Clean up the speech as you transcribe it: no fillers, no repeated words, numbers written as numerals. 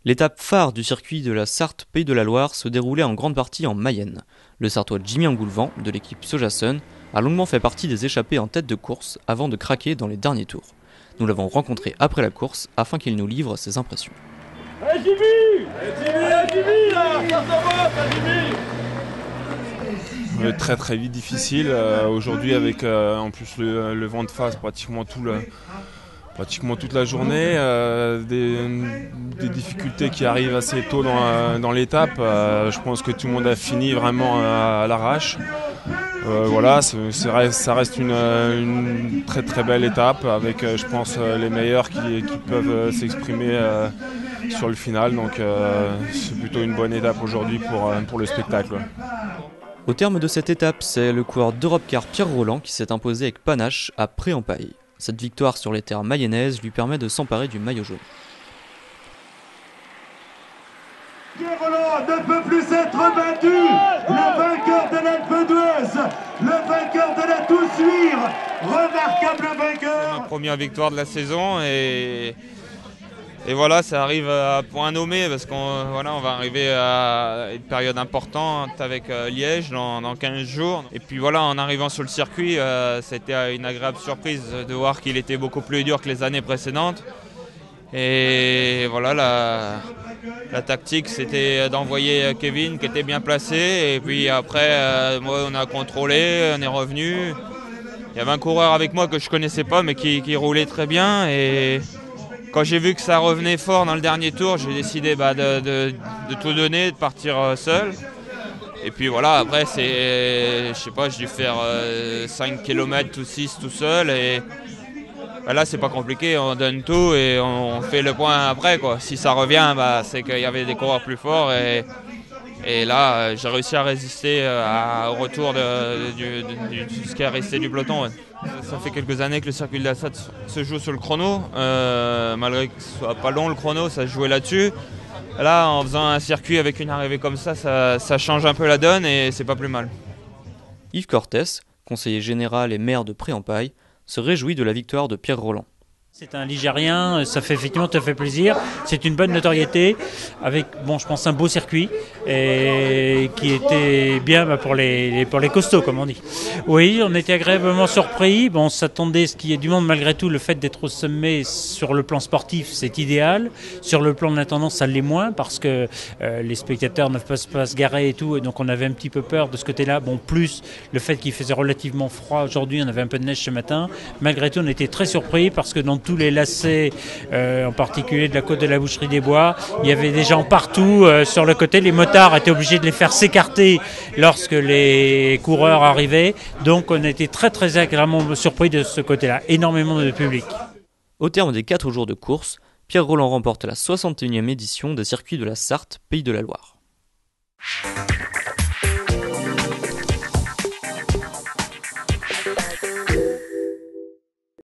L'étape phare du circuit de la Sarthe Pays de la Loire se déroulait en grande partie en Mayenne. Le Sartois Jimmy Engoulevent, de l'équipe Sojasun, a longuement fait partie des échappés en tête de course avant de craquer dans les derniers tours. Nous l'avons rencontré après la course afin qu'il nous livre ses impressions. Hey Jimmy! Jimmy là! Ça va, Jimmy! Très vite difficile. Aujourd'hui avec en plus le vent de face pratiquement toute la journée, des difficultés qui arrivent assez tôt dans l'étape. Je pense que tout le monde a fini vraiment à l'arrache. Voilà, ça reste une très belle étape avec, je pense, les meilleurs qui peuvent s'exprimer sur le final. Donc c'est plutôt une bonne étape aujourd'hui pour le spectacle. Au terme de cette étape, c'est le coureur d'Europecar Pierre Rolland qui s'est imposé avec panache à Pré-en-Paille. Cette victoire sur les terres mayennaises lui permet de s'emparer du maillot jaune. Pierre Rolland ne peut plus être battu. Le vainqueur de l'Alpe d'Huez, le vainqueur de la Toussuire, remarquable vainqueur. C'est ma première victoire de la saison et voilà, ça arrive à point nommé parce qu'on va arriver à une période importante avec Liège dans 15 jours. Et puis voilà, en arrivant sur le circuit, c'était une agréable surprise de voir qu'il était beaucoup plus dur que les années précédentes. Et voilà, la tactique, c'était d'envoyer Kevin qui était bien placé. Et puis après, moi, on a contrôlé, on est revenu. Il y avait un coureur avec moi que je ne connaissais pas, mais qui roulait très bien. Et quand j'ai vu que ça revenait fort dans le dernier tour, j'ai décidé de tout donner, de partir seul. Et puis voilà, après, j'ai dû faire 5 km ou 6 tout seul. Et là, c'est pas compliqué, on donne tout et on fait le point après, quoi. Si ça revient, c'est qu'il y avait des coureurs plus forts. Et là, j'ai réussi à résister au retour de ce qui est resté du peloton. Ouais. Ça fait quelques années que le circuit de la Sarthe se joue sur le chrono. Malgré que ce soit pas long le chrono, ça se jouait là-dessus. Là, en faisant un circuit avec une arrivée comme ça change un peu la donne et c'est pas plus mal. Yves Cortès, conseiller général et maire de Pré-en-Paille, se réjouit de la victoire de Pierre Rolland. C'est un Ligérien, ça fait effectivement te fait plaisir. C'est une bonne notoriété avec, je pense, un beau circuit et qui était bien pour les costauds, comme on dit. Oui, on était agréablement surpris. On s'attendait à ce qu'il y ait du monde malgré tout. Le fait d'être au sommet sur le plan sportif, c'est idéal. Sur le plan de l'intendance, ça l'est moins parce que les spectateurs ne peuvent pas se garer et tout. Et donc on avait un petit peu peur de ce côté-là. Plus le fait qu'il faisait relativement froid aujourd'hui, on avait un peu de neige ce matin. Malgré tout, on était très surpris parce que dans tous les lacets, en particulier de la côte de la Boucherie des Bois, il y avait des gens partout sur le côté. Les motards étaient obligés de les faire s'écarter lorsque les coureurs arrivaient. Donc on a été très agréablement surpris de ce côté-là. Énormément de public. Au terme des 4 jours de course, Pierre Rolland remporte la 61e édition des circuits de la Sarthe Pays de la Loire.